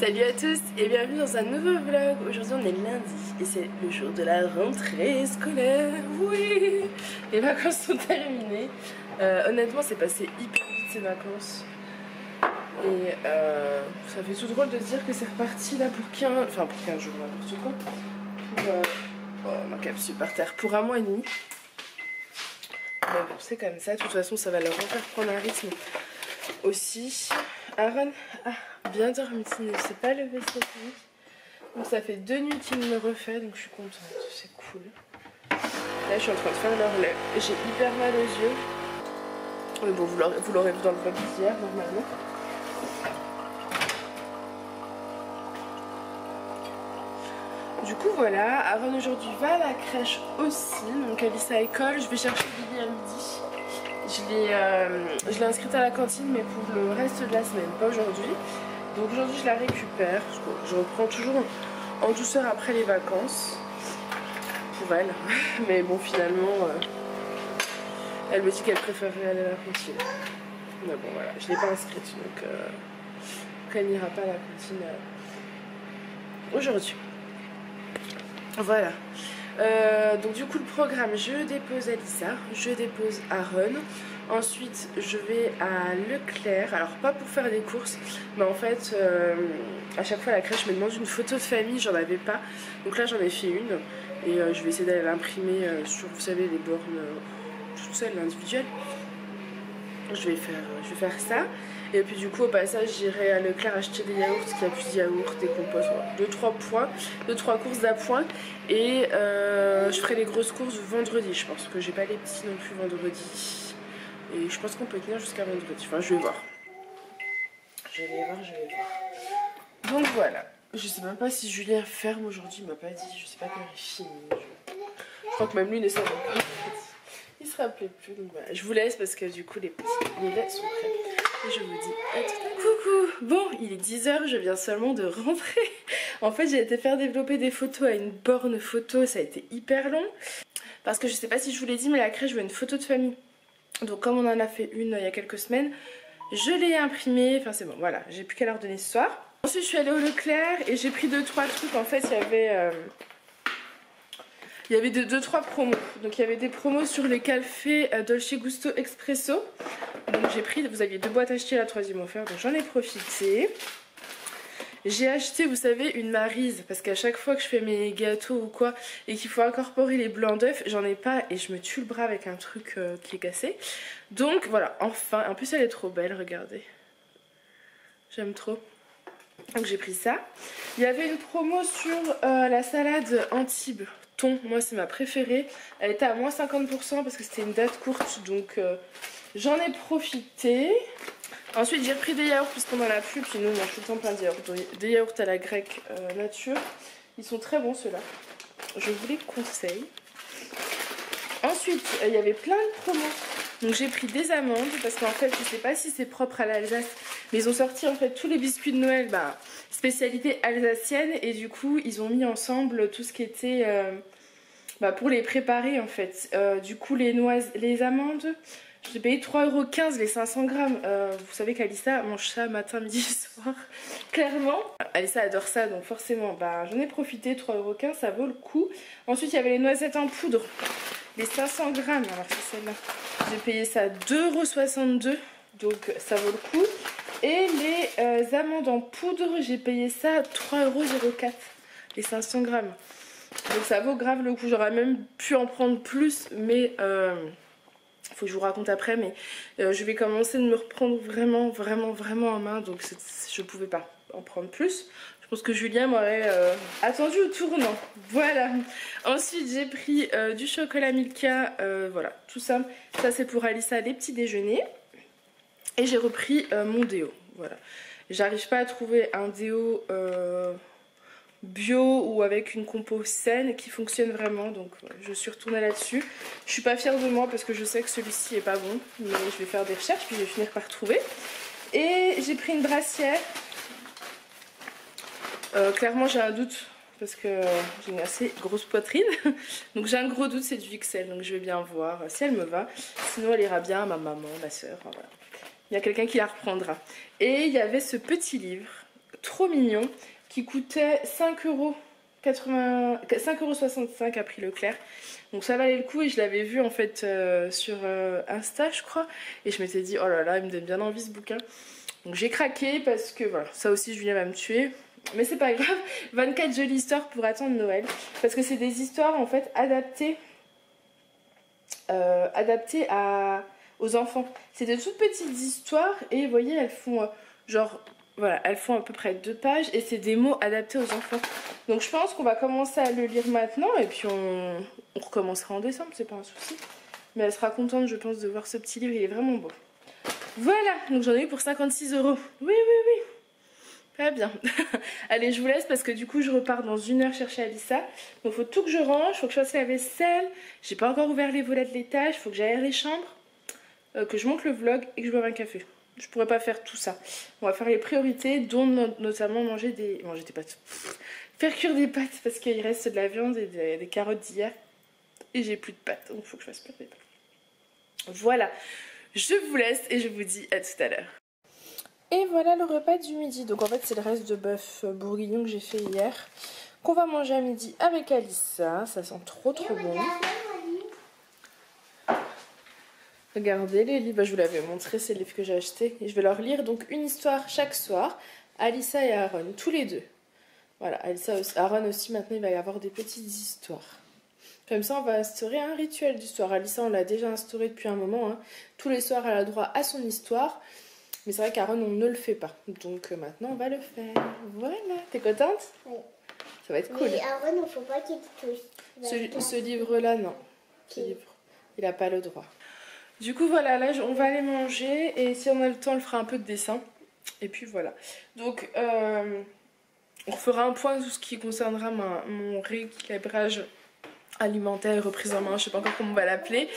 Salut à tous et bienvenue dans un nouveau vlog. Aujourd'hui on est lundi et c'est le jour de la rentrée scolaire. Oui, les vacances sont terminées. Honnêtement c'est passé hyper vite ces vacances. Et ça fait tout drôle de se dire que c'est reparti là pour 15... Enfin pour 15 jours, n'importe quoi. Pour, oh ma capsule par terre. Pour un mois et demi. Mais bon c'est comme ça, de toute façon ça va leur refaire prendre un rythme aussi. Aaron a bien dormi, il ne s'est pas levé cette nuit. Donc ça fait 2 nuits qu'il me refait, donc je suis contente, c'est cool. Là je suis en train de faire l'horloge. J'ai hyper mal aux yeux. Mais bon, vous l'aurez vu dans le vlog d'hier normalement. Du coup voilà, Aaron aujourd'hui va à la crèche aussi. Donc Alice à l'école, je vais chercher Billy à midi. Je l'ai inscrite à la cantine mais pour le reste de la semaine, pas aujourd'hui. Donc aujourd'hui je la récupère, parce que je reprends toujours en douceur après les vacances. Pour elle. Mais bon finalement, elle me dit qu'elle préférerait aller à la cantine. Mais bon voilà, je ne l'ai pas inscrite donc elle n'ira pas à la cantine aujourd'hui. Voilà. Donc du coup le programme, je dépose Alissa, je dépose Aaron, ensuite je vais à Leclerc, alors pas pour faire des courses, mais en fait à chaque fois la crèche me demande une photo de famille, j'en avais pas, donc là j'en ai fait une, et je vais essayer d'aller l'imprimer sur, vous savez, les bornes toutes seules, individuelles. Je vais faire ça. Et puis du coup au passage j'irai à Leclerc acheter des yaourts, qu'il y a plus de yaourts, des composts, 2-3 points, 2-3 courses d'appoint. Et je ferai les grosses courses vendredi, je pense que j'ai pas les petits non plus vendredi. Et je pense qu'on peut tenir jusqu'à vendredi, enfin je vais voir. Je vais voir. Donc voilà, je sais même pas si Julien ferme aujourd'hui, il m'a pas dit, je sais pas quand il finit. Je crois que même lui ne savait pas. Il se rappelait plus, donc voilà. Je vous laisse parce que du coup les laits sont prêts. Et je vous dis à tout à l'heure. Coucou. Bon, il est 10 h, je viens seulement de rentrer. En fait j'ai été faire développer des photos à une borne photo, ça a été hyper long. Parce que je sais pas si je vous l'ai dit mais la crèche veut une photo de famille. Donc comme on en a fait une il y a quelques semaines, je l'ai imprimée, enfin c'est bon, voilà, j'ai plus qu'à leur donner ce soir. Ensuite je suis allée au Leclerc et j'ai pris 2-3 trucs, en fait il y avait 2-3 promos. Donc il y avait des promos sur les cafés Dolce Gusto Expresso. Donc j'ai pris, vous aviez 2 boîtes achetées, la 3e offerte, donc j'en ai profité. J'ai acheté, vous savez, une Maryse, parce qu'à chaque fois que je fais mes gâteaux ou quoi, et qu'il faut incorporer les blancs d'œufs, j'en ai pas et je me tue le bras avec un truc qui est cassé. Donc voilà, enfin, en plus elle est trop belle, regardez. J'aime trop. Donc j'ai pris ça. Il y avait une promo sur la salade Antibes thon, moi c'est ma préférée. Elle était à moins 50% parce que c'était une date courte, donc j'en ai profité. Ensuite j'ai repris des yaourts puisqu'on en a plus, puis nous on mange tout le temps plein de yaourts. Des yaourts à la grecque nature. Ils sont très bons ceux-là. Je vous les conseille. Ensuite il y avait plein de promos. Donc j'ai pris des amandes parce qu'en fait je sais pas si c'est propre à l'Alsace, mais ils ont sorti en fait tous les biscuits de Noël, spécialité alsacienne, et du coup ils ont mis ensemble tout ce qui était pour les préparer en fait. Du coup les amandes, j'ai payé 3,15 € les 500 grammes. Vous savez qu'Alissa mange ça matin, midi, soir, clairement. Alissa adore ça, donc forcément j'en ai profité, 3,15 €, ça vaut le coup. Ensuite il y avait les noisettes en poudre, les 500 grammes, alors c'est celle-là. J'ai payé ça 2,62 €, donc ça vaut le coup. Et les amandes en poudre, j'ai payé ça 3,04 €, les 500 grammes. Donc ça vaut grave le coup, j'aurais même pu en prendre plus, mais faut que je vous raconte après, mais je vais commencer de me reprendre vraiment en main, donc je pouvais pas en prendre plus. Je pense que Julien m'aurait attendu au tournant. Voilà. Ensuite j'ai pris du chocolat Milka, voilà, tout ça. Ça c'est pour Alissa, les petits déjeuners. Et j'ai repris mon déo, voilà. J'arrive pas à trouver un déo bio ou avec une compo saine qui fonctionne vraiment, donc voilà, je suis retournée là-dessus. Je suis pas fière de moi parce que je sais que celui-ci est pas bon, mais je vais faire des recherches puis je vais finir par trouver. Et j'ai pris une brassière. Clairement j'ai un doute parce que j'ai une assez grosse poitrine, donc j'ai un gros doute, c'est du XL, donc je vais bien voir si elle me va, sinon elle ira bien à ma maman, ma soeur, voilà. Il y a quelqu'un qui la reprendra. Et il y avait ce petit livre trop mignon qui coûtait 5,65 € à prix Leclerc. Donc ça valait le coup et je l'avais vu en fait sur Insta je crois. Et je m'étais dit oh là là il me donne bien envie ce bouquin. Donc j'ai craqué parce que voilà, ça aussi Julien va me tuer. Mais c'est pas grave, 24 jolies histoires pour attendre Noël. Parce que c'est des histoires en fait adaptées aux enfants. C'est de toutes petites histoires et vous voyez elles font genre voilà, elles font à peu près 2 pages et c'est des mots adaptés aux enfants. Donc je pense qu'on va commencer à le lire maintenant et puis on recommencera en décembre, c'est pas un souci. Mais elle sera contente je pense de voir ce petit livre, il est vraiment beau. Voilà, donc j'en ai eu pour 56 €. Oui. Très bien. Allez, je vous laisse parce que du coup je repars dans 1 heure chercher Alissa. Donc il faut tout que je range, il faut que je fasse la vaisselle. J'ai pas encore ouvert les volets de l'étage, il faut que j'aère les chambres, que je monte le vlog et que je boive un café. Je pourrais pas faire tout ça. On va faire les priorités, dont notamment manger des pâtes. Faire cuire des pâtes parce qu'il reste de la viande et des carottes d'hier. Et j'ai plus de pâtes, donc il faut que je fasse cuire des pâtes. Voilà, je vous laisse et je vous dis à tout à l'heure. Et voilà le repas du midi. Donc en fait c'est le reste de bœuf bourguignon que j'ai fait hier. Qu'on va manger à midi avec Alissa. Ça sent trop bon. Regardez les livres, je vous l'avais montré, c'est les livres que j'ai achetés. Et je vais leur lire donc une histoire chaque soir. Alissa et Aaron, tous les deux. Voilà, Alissa aussi, Aaron aussi, maintenant il va y avoir des petites histoires. Comme ça on va instaurer un rituel d'histoire. Alissa on l'a déjà instauré depuis un moment. Hein. Tous les soirs elle a droit à son histoire. Mais c'est vrai qu'Aaron on ne le fait pas. Donc maintenant on va le faire. Voilà, t'es contente? Oui. Ça va être cool. Mais Aaron, il ne faut pas qu'il touche. Ce livre-là, non. Ce livre, il n'a pas le droit. Du coup voilà, là on va aller manger et si on a le temps on le fera un peu de dessin. Et puis voilà. Donc on fera un point sur ce qui concernera mon rééquilibrage alimentaire, reprise en main, je sais pas encore comment on va l'appeler.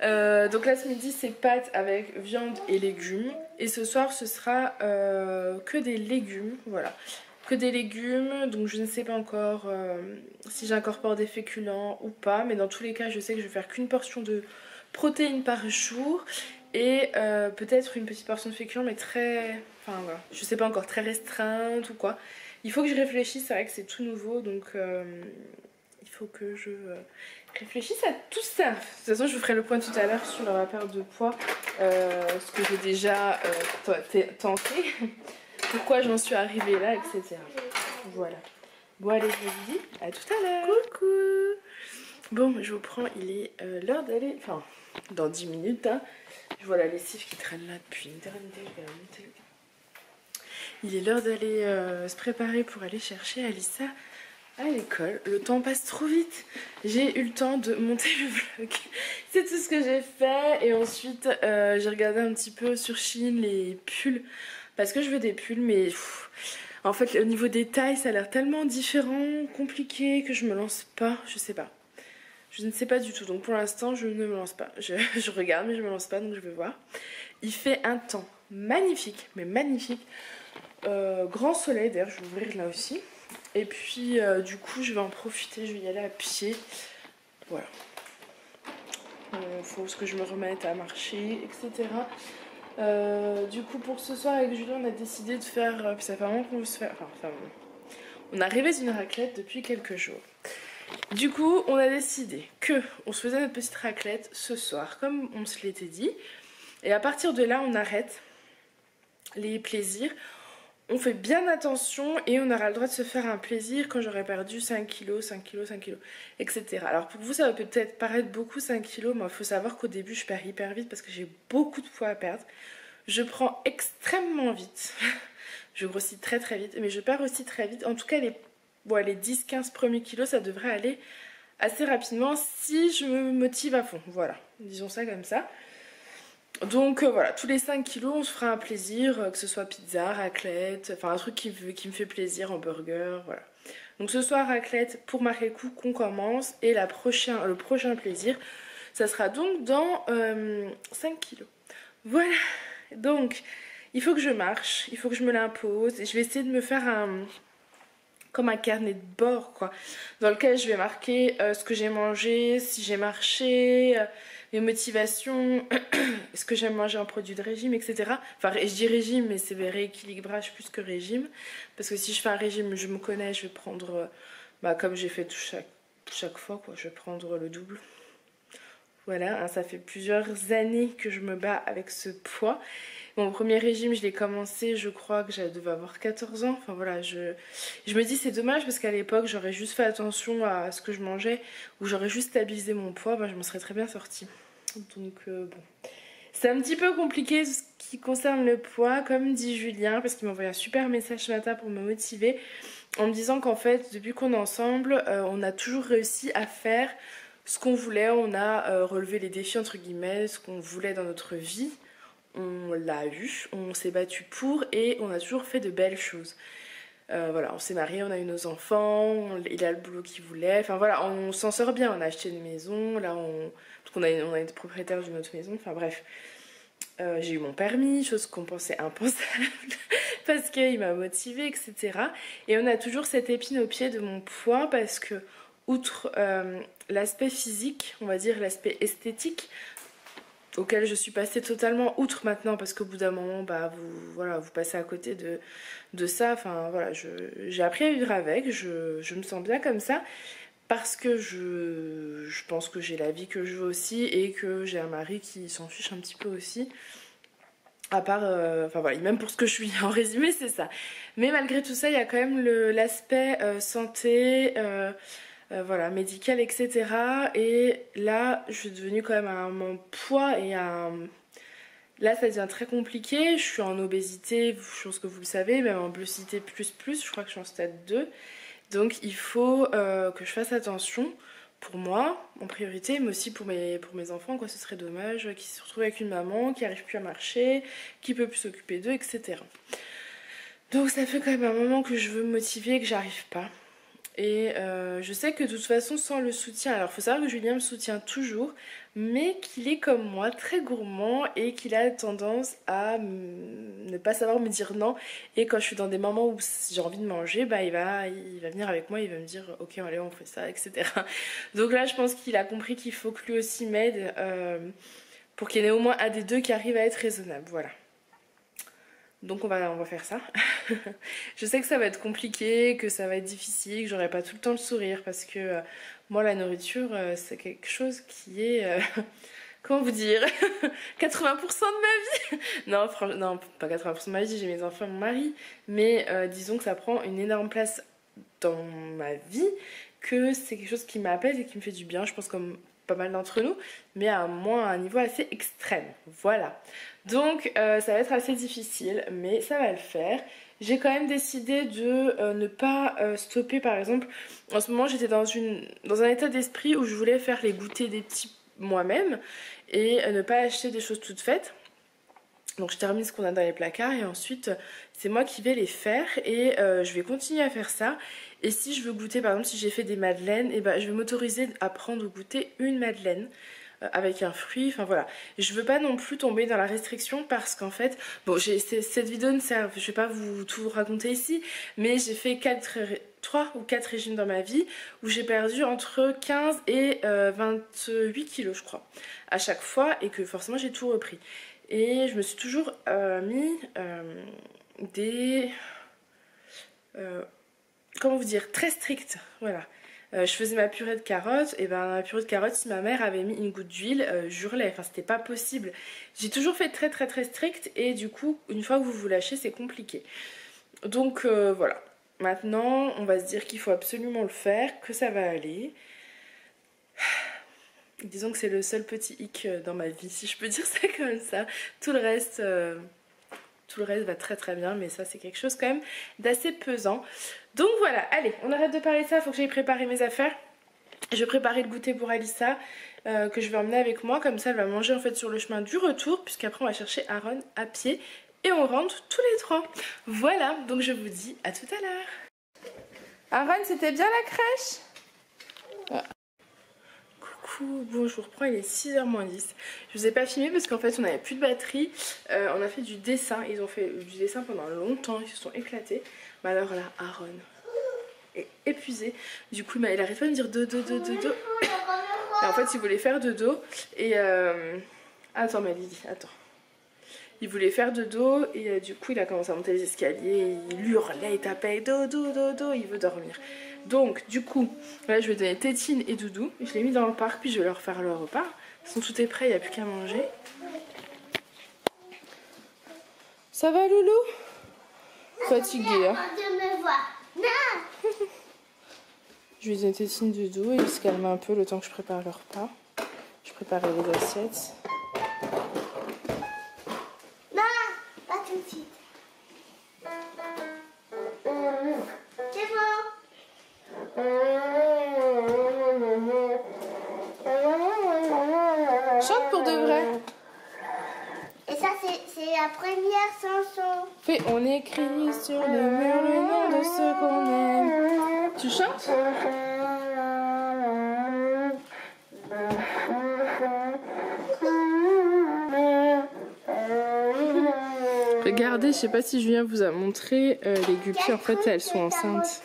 Donc là ce midi c'est pâtes avec viande et légumes. Et ce soir ce sera que des légumes, voilà. Que des légumes, donc je ne sais pas encore si j'incorpore des féculents ou pas. Mais dans tous les cas je sais que je vais faire qu'une portion de protéines par jour. Et peut-être une petite portion de féculents mais très... Enfin voilà, je sais pas encore, très restreinte ou quoi. Il faut que je réfléchisse, c'est vrai que c'est tout nouveau donc... il faut que je réfléchisse à tout ça. De toute façon, je vous ferai le point tout à l'heure sur la perte de poids. Ce que j'ai déjà tenté. Pourquoi j'en suis arrivée là, etc. Voilà. Bon, allez, je vous dis à tout à l'heure. Coucou. Bon, je vous prends. Il est l'heure d'aller... Enfin, dans 10 minutes. Hein. Je vois la lessive qui traîne là depuis une éternité. Je vais la monter. Il est l'heure d'aller se préparer pour aller chercher Alissa à l'école. Le temps passe trop vite. J'ai eu le temps de monter le vlog. C'est tout ce que j'ai fait. Et ensuite j'ai regardé un petit peu sur Shein les pulls. Parce que je veux des pulls mais en fait au niveau des tailles ça a l'air tellement différent, compliqué que je me lance pas. Je sais pas. Je ne sais pas du tout. Donc pour l'instant je ne me lance pas. Je regarde mais je me lance pas donc je vais voir. Il fait un temps magnifique. Mais magnifique. Grand soleil d'ailleurs je vais ouvrir là aussi. Et puis du coup je vais en profiter, je vais y aller à pied. Voilà. Faut que je me remette à marcher, etc. Du coup pour ce soir avec Julien on a décidé de faire... ça fait un moment qu'on veut se faire... Enfin, on a rêvé d'une raclette depuis quelques jours. Du coup on a décidé que on se faisait notre petite raclette ce soir comme on se l'était dit. Et à partir de là on arrête les plaisirs. On fait bien attention et on aura le droit de se faire un plaisir quand j'aurai perdu 5 kilos, 5 kilos, 5 kilos, etc. Alors pour vous ça va peut-être paraître beaucoup 5 kilos, mais il faut savoir qu'au début je perds hyper vite parce que j'ai beaucoup de poids à perdre. Je prends extrêmement vite, je grossis très très vite, mais je perds aussi très vite. En tout cas les 10-15 premiers kilos ça devrait aller assez rapidement si je me motive à fond. Voilà, disons ça comme ça. Donc voilà, tous les 5 kilos on se fera un plaisir, que ce soit pizza, raclette, enfin un truc qui me fait plaisir, hamburger, voilà. Donc ce soir raclette pour marquer le coup qu'on commence et le prochain plaisir ça sera donc dans 5 kilos. Voilà, donc il faut que je marche, il faut que je me l'impose et je vais essayer de me faire comme un carnet de bord quoi, dans lequel je vais marquer ce que j'ai mangé, si j'ai marché, mes motivations, ce que j'aime manger en produits de régime, etc. Enfin je dis régime mais c'est rééquilibrage plus que régime, parce que si je fais un régime je me connais, je vais prendre comme j'ai fait chaque fois quoi, je vais prendre le double. Voilà, hein, ça fait plusieurs années que je me bats avec ce poids. Mon premier régime, je l'ai commencé, je crois que j'avais avoir 14 ans. Enfin voilà, je me dis c'est dommage parce qu'à l'époque, j'aurais juste fait attention à ce que je mangeais ou j'aurais juste stabilisé mon poids, je m'en serais très bien sortie. Donc bon, c'est un petit peu compliqué ce qui concerne le poids, comme dit Julien, parce qu'il m'a envoyé un super message ce matin pour me motiver en me disant qu'en fait, depuis qu'on est ensemble, on a toujours réussi à faire ce qu'on voulait, on a relevé les défis entre guillemets, ce qu'on voulait dans notre vie. On l'a eu, on s'est battu pour et on a toujours fait de belles choses. Voilà, on s'est mariés, on a eu nos enfants, il a le boulot qu'il voulait. Enfin voilà, on s'en sort bien, on a acheté une maison, là parce qu'on on a été propriétaire d'une autre maison, enfin bref. J'ai eu mon permis, chose qu'on pensait impensable parce qu'il m'a motivée, etc. Et on a toujours cette épine au pied de mon poids parce que, outre l'aspect physique, on va dire l'aspect esthétique, auquel je suis passée totalement outre maintenant parce qu'au bout d'un moment vous passez à côté de ça. Enfin voilà, j'ai appris à vivre avec, je me sens bien comme ça parce que je pense que j'ai la vie que je veux aussi et que j'ai un mari qui s'en fiche un petit peu aussi, à part enfin voilà, même pour ce que je suis en résumé c'est ça. Mais malgré tout ça il y a quand même l'aspect santé, voilà, médicale, etc. Et là, je suis devenue quand même à mon poids et là, ça devient très compliqué. Je suis en obésité, je pense que vous le savez, même en obésité plus, je crois que je suis en stade 2. Donc, il faut que je fasse attention pour moi, en priorité, mais aussi pour mes enfants, quoi. Ce serait dommage qu'ils se retrouvent avec une maman qui n'arrive plus à marcher, qui peut plus s'occuper d'eux, etc. Donc, ça fait quand même un moment que je veux me motiver et que j'arrive pas. Et je sais que de toute façon sans le soutien, alors il faut savoir que Julien me soutient toujours, mais qu'il est comme moi très gourmand et qu'il a tendance à ne pas savoir me dire non, et quand je suis dans des moments où j'ai envie de manger, il va venir avec moi, il va me dire ok allez on fait ça, etc. Donc là je pense qu'il a compris qu'il faut que lui aussi m'aide pour qu'il y en ait au moins un des deux qui arrive à être raisonnable, voilà. Donc on va faire ça. Je sais que ça va être compliqué, que ça va être difficile, que j'aurai pas tout le temps le sourire parce que moi la nourriture c'est quelque chose qui est comment vous dire 80% de ma vie. Non, non, pas 80% de ma vie, j'ai mes enfants et mon mari, mais disons que ça prend une énorme place dans ma vie, que c'est quelque chose qui m'apaise et qui me fait du bien, je pense comme pas mal d'entre nous, mais à un niveau assez extrême, voilà. Donc ça va être assez difficile, mais ça va le faire. J'ai quand même décidé de ne pas stopper, par exemple, en ce moment j'étais dans un état d'esprit où je voulais faire les goûters des petits moi-même et ne pas acheter des choses toutes faites. Donc je termine ce qu'on a dans les placards et ensuite c'est moi qui vais les faire et je vais continuer à faire ça. Et si je veux goûter, par exemple si j'ai fait des madeleines, et je vais m'autoriser à prendre ou goûter une madeleine avec un fruit, enfin voilà. Je veux pas non plus tomber dans la restriction parce qu'en fait, bon cette vidéo ne sert, je vais pas tout vous raconter ici, mais j'ai fait 3 ou 4 régimes dans ma vie où j'ai perdu entre 15 et 28 kilos je crois à chaque fois et que forcément j'ai tout repris. Et je me suis toujours mis des... comment vous dire, très strictes, voilà. Je faisais ma purée de carottes, et dans la purée de carottes, si ma mère avait mis une goutte d'huile, j'hurlais, enfin c'était pas possible. J'ai toujours fait très très très strict, et du coup, une fois que vous vous lâchez, c'est compliqué. Donc voilà, maintenant, on va se dire qu'il faut absolument le faire, que ça va aller. Disons que c'est le seul petit hic dans ma vie, si je peux dire ça comme ça. Tout le reste va très très bien, mais ça c'est quelque chose quand même d'assez pesant. Donc voilà, allez, on arrête de parler de ça, il faut que j'aille préparer mes affaires. Je vais préparer le goûter pour Alissa, que je vais emmener avec moi, comme ça elle va manger en fait sur le chemin du retour, puisqu'après on va chercher Aaron à pied, et on rentre tous les trois. Voilà, donc je vous dis à tout à l'heure. Aaron, c'était bien la crèche? Ouais. Bon, je vous reprends, il est 6h moins 10. Je vous ai pas filmé parce qu'en fait on n'avait plus de batterie. On a fait du dessin, ils ont fait du dessin pendant longtemps, ils se sont éclatés. Mais alors là, Aaron, est épuisé. Du coup, il arrête pas de me dire dodo, dodo, dodo. Et en fait, il voulait faire dodo. Et attends, ma Lily, attends. Il voulait faire dodo et du coup, il a commencé à monter les escaliers. Il hurlait, il tapait dodo, dodo, il veut dormir. Donc, du coup, là, je vais donner tétine et doudou. Je l'ai mis dans le parc, puis je vais leur faire le repas. De toute façon, tout est prêt, il n'y a plus qu'à manger. Ça va, Loulou? Fatigué, hein? Je lui ai donné tétine doudou et il se calme un peu le temps que je prépare le repas. Je préparais les assiettes. Non, pas tout de suite. C'est bon. Chante pour de vrai. Et ça, c'est la première chanson. Fais, on écrit sur le mur le nom de ceux qu'on aime. Tu chantes? Regardez, je sais pas si Julien vous a montré, les guppies en fait elles sont enceintes.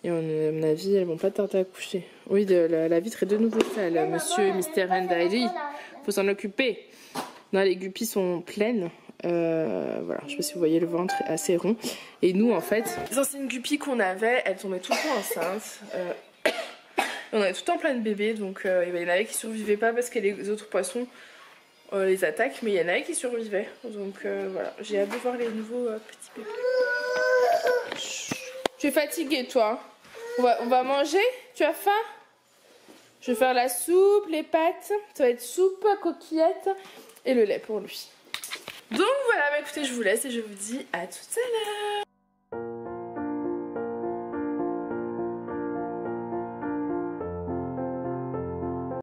Et à mon avis elles vont pas tarder à coucher. Oui, la vitre est de nouveau sale, monsieur et Mr. Ndali. Faut s'en occuper. Non, les guppies sont pleines. Voilà, je sais pas si vous voyez, le ventre est assez rond. Et nous en fait, les anciennes guppies qu'on avait, elles tombaient tout le temps enceintes. On avait tout le temps plein de bébés, donc il y en avait qui survivaient pas parce que les autres poissons les attaquent, mais il y en avait qui survivaient. Donc voilà, j'ai hâte de voir les nouveaux petits bébés. Tu es fatiguée, toi? On va manger? Tu as faim? Je vais faire la soupe, les pâtes. Ça va être soupe, coquillette et le lait pour lui. Donc voilà, bah écoutez, je vous laisse et je vous dis à tout à l'heure.